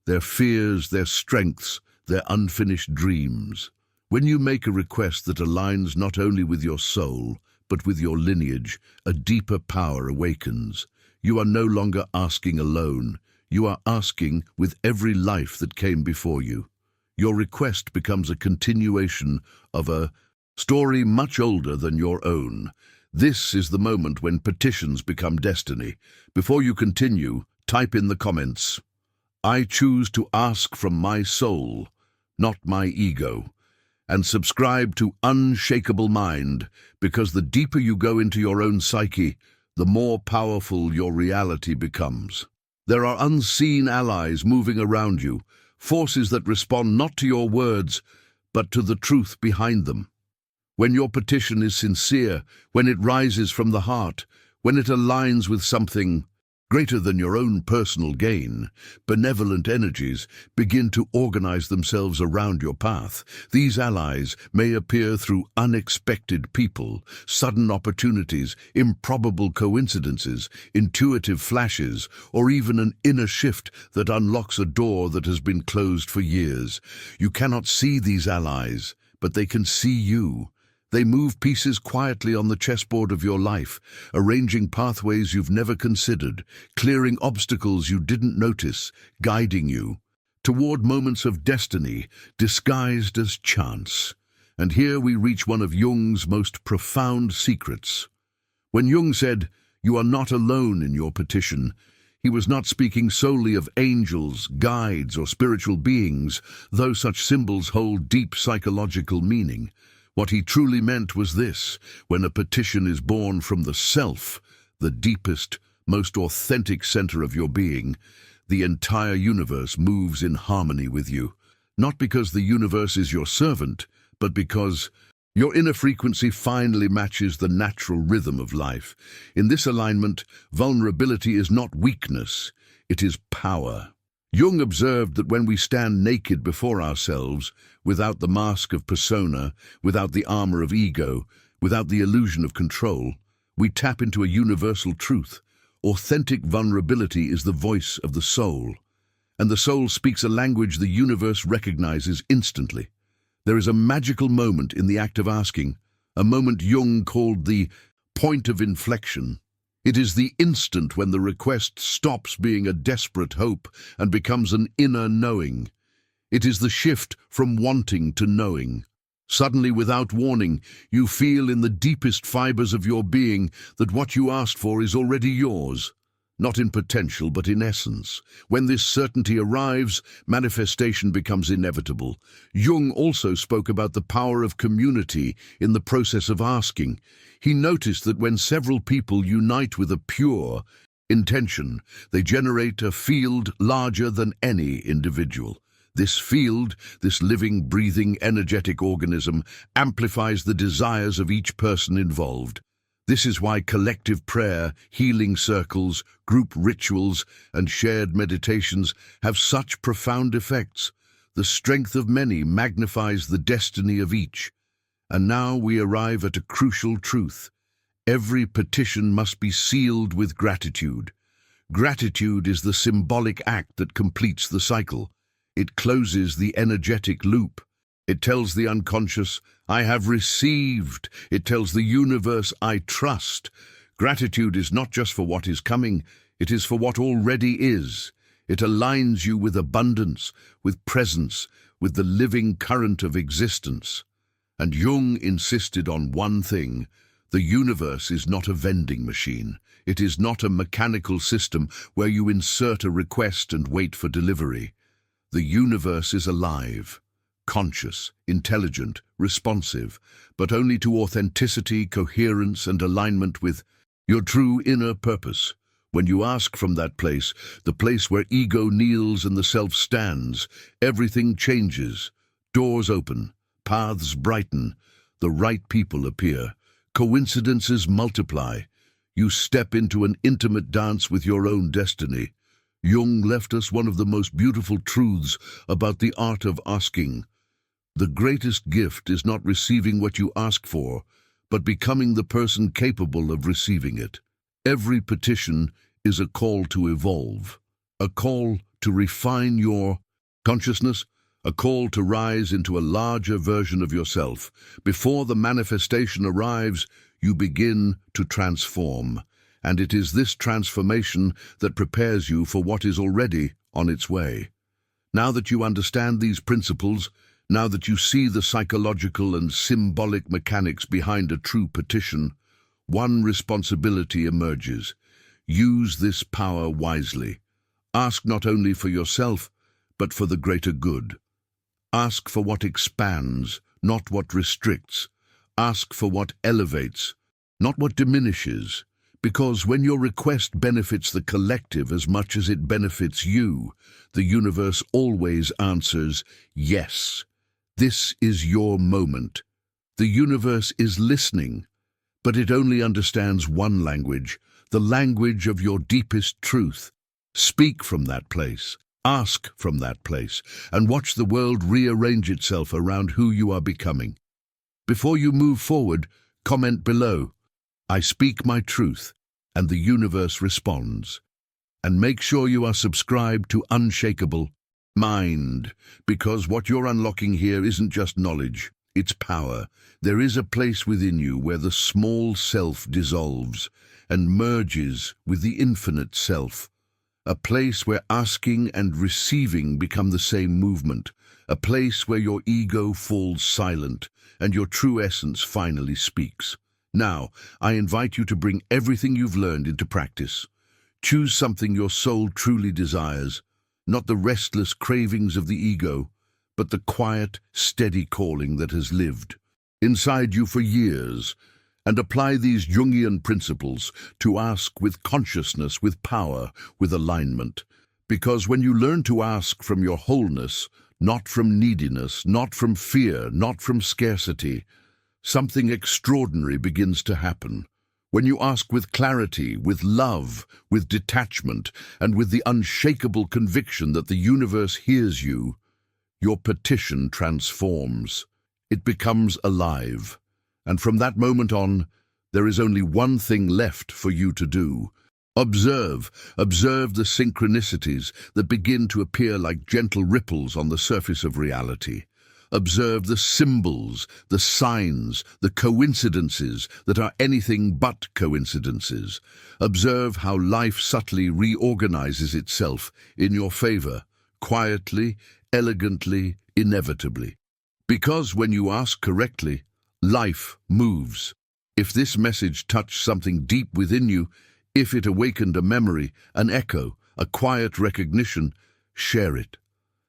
Speaker 1: their fears, their strengths, their unfinished dreams. When you make a request that aligns not only with your soul, but with your lineage, a deeper power awakens. You are no longer asking alone, you are asking with every life that came before you. Your request becomes a continuation of a story much older than your own. This is the moment when petitions become destiny. Before you continue, type in the comments, "I choose to ask from my soul, not my ego." And subscribe to Unshakable Mind, because the deeper you go into your own psyche, the more powerful your reality becomes. There are unseen allies moving around you, forces that respond not to your words, but to the truth behind them. When your petition is sincere, when it rises from the heart, when it aligns with something greater than your own personal gain, benevolent energies begin to organize themselves around your path. These allies may appear through unexpected people, sudden opportunities, improbable coincidences, intuitive flashes, or even an inner shift that unlocks a door that has been closed for years. You cannot see these allies, but they can see you. They move pieces quietly on the chessboard of your life, arranging pathways you've never considered, clearing obstacles you didn't notice, guiding you toward moments of destiny disguised as chance. And here we reach one of Jung's most profound secrets. When Jung said, "You are not alone in your petition," he was not speaking solely of angels, guides, or spiritual beings, though such symbols hold deep psychological meaning. What he truly meant was this: when a petition is born from the self, the deepest, most authentic center of your being, the entire universe moves in harmony with you. Not because the universe is your servant, but because your inner frequency finally matches the natural rhythm of life. In this alignment, vulnerability is not weakness, it is power. Jung observed that when we stand naked before ourselves, without the mask of persona, without the armor of ego, without the illusion of control, we tap into a universal truth. Authentic vulnerability is the voice of the soul, and the soul speaks a language the universe recognizes instantly. There is a magical moment in the act of asking, a moment Jung called the point of inflection. It is the instant when the request stops being a desperate hope and becomes an inner knowing. It is the shift from wanting to knowing. Suddenly, without warning, you feel in the deepest fibers of your being that what you asked for is already yours. Not in potential, but in essence. When this certainty arrives, manifestation becomes inevitable. Jung also spoke about the power of community in the process of asking. He noticed that when several people unite with a pure intention, they generate a field larger than any individual. This field, this living, breathing, energetic organism, amplifies the desires of each person involved. This is why collective prayer, healing circles, group rituals, and shared meditations have such profound effects. The strength of many magnifies the destiny of each. And now we arrive at a crucial truth. Every petition must be sealed with gratitude. Gratitude is the symbolic act that completes the cycle. It closes the energetic loop. It tells the unconscious, "I have received." It tells the universe, "I trust." Gratitude is not just for what is coming, it is for what already is. It aligns you with abundance, with presence, with the living current of existence. And Jung insisted on one thing: the universe is not a vending machine. It is not a mechanical system where you insert a request and wait for delivery. The universe is alive, conscious, intelligent, responsive, but only to authenticity, coherence, and alignment with your true inner purpose. When you ask from that place, the place where ego kneels and the self stands, everything changes. Doors open, paths brighten, the right people appear, coincidences multiply. You step into an intimate dance with your own destiny. Jung left us one of the most beautiful truths about the art of asking. The greatest gift is not receiving what you ask for, but becoming the person capable of receiving it. Every petition is a call to evolve, a call to refine your consciousness, a call to rise into a larger version of yourself. Before the manifestation arrives, you begin to transform, and it is this transformation that prepares you for what is already on its way. Now that you understand these principles, now that you see the psychological and symbolic mechanics behind a true petition, one responsibility emerges. Use this power wisely. Ask not only for yourself, but for the greater good. Ask for what expands, not what restricts. Ask for what elevates, not what diminishes. Because when your request benefits the collective as much as it benefits you, the universe always answers yes. This is your moment. The universe is listening, but it only understands one language, the language of your deepest truth. Speak from that place, ask from that place, and watch the world rearrange itself around who you are becoming. Before you move forward, comment below, "I speak my truth," and the universe responds. And make sure you are subscribed to Unshakable Mind, because what you're unlocking here isn't just knowledge, it's power. There is a place within you where the small self dissolves and merges with the infinite self. A place where asking and receiving become the same movement. A place where your ego falls silent and your true essence finally speaks. Now, I invite you to bring everything you've learned into practice. Choose something your soul truly desires, not the restless cravings of the ego, but the quiet, steady calling that has lived inside you for years, and apply these Jungian principles to ask with consciousness, with power, with alignment. Because when you learn to ask from your wholeness, not from neediness, not from fear, not from scarcity, something extraordinary begins to happen. When you ask with clarity, with love, with detachment, and with the unshakable conviction that the universe hears you, your petition transforms. It becomes alive. And from that moment on, there is only one thing left for you to do. Observe the synchronicities that begin to appear like gentle ripples on the surface of reality. Observe the symbols, the signs, the coincidences that are anything but coincidences. Observe how life subtly reorganizes itself in your favor, quietly, elegantly, inevitably. Because when you ask correctly, life moves. If this message touched something deep within you, if it awakened a memory, an echo, a quiet recognition, share it.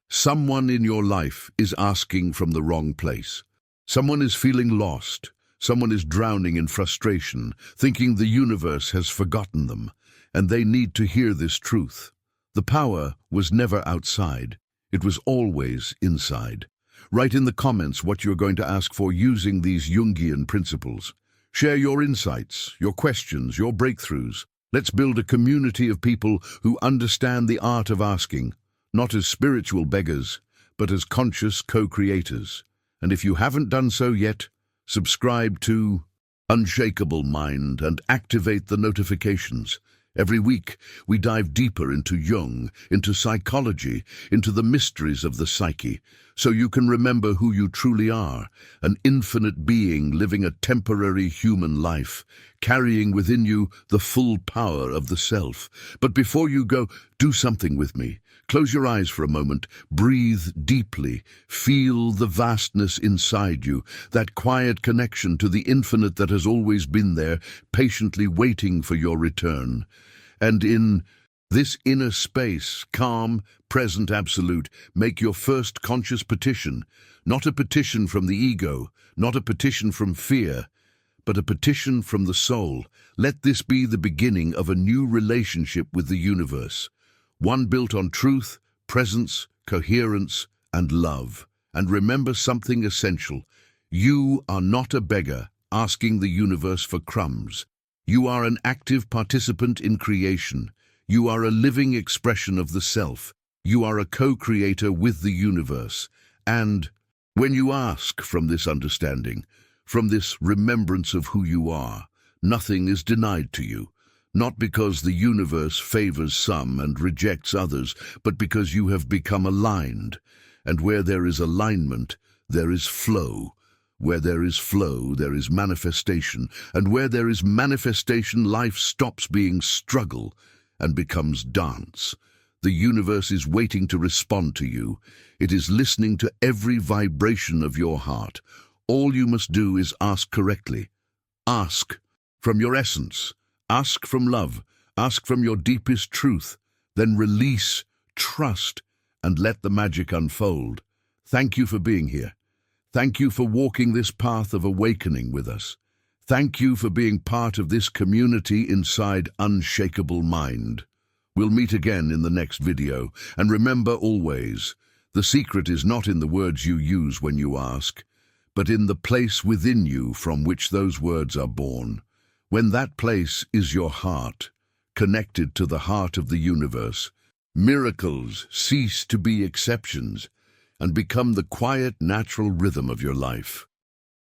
Speaker 1: Someone in your life is asking from the wrong place. Someone is feeling lost. Someone is drowning in frustration, thinking the universe has forgotten them, and they need to hear this truth. The power was never outside. It was always inside. Write in the comments what you're going to ask for using these Jungian principles. Share your insights, your questions, your breakthroughs. Let's build a community of people who understand the art of asking, not as spiritual beggars, but as conscious co-creators. And if you haven't done so yet, subscribe to Unshakable Mind and activate the notifications. Every week, we dive deeper into Jung, into psychology, into the mysteries of the psyche, so you can remember who you truly are, an infinite being living a temporary human life, carrying within you the full power of the self. But before you go, do something with me. Close your eyes for a moment, breathe deeply, feel the vastness inside you, that quiet connection to the infinite that has always been there, patiently waiting for your return. And in this inner space, calm, present, absolute, make your first conscious petition, not a petition from the ego, not a petition from fear, but a petition from the soul. Let this be the beginning of a new relationship with the universe. One built on truth, presence, coherence, and love. And remember something essential. You are not a beggar asking the universe for crumbs. You are an active participant in creation. You are a living expression of the self. You are a co-creator with the universe. And when you ask from this understanding, from this remembrance of who you are, nothing is denied to you. Not because the universe favors some and rejects others, but because you have become aligned. And where there is alignment, there is flow. Where there is flow, there is manifestation. And where there is manifestation, life stops being struggle and becomes dance. The universe is waiting to respond to you. It is listening to every vibration of your heart. All you must do is ask correctly. Ask from your essence. Ask from love, ask from your deepest truth, then release, trust, and let the magic unfold. Thank you for being here. Thank you for walking this path of awakening with us. Thank you for being part of this community inside Unshakable Mind. We'll meet again in the next video, and remember always, the secret is not in the words you use when you ask, but in the place within you from which those words are born. When that place is your heart, connected to the heart of the universe, miracles cease to be exceptions and become the quiet, natural rhythm of your life.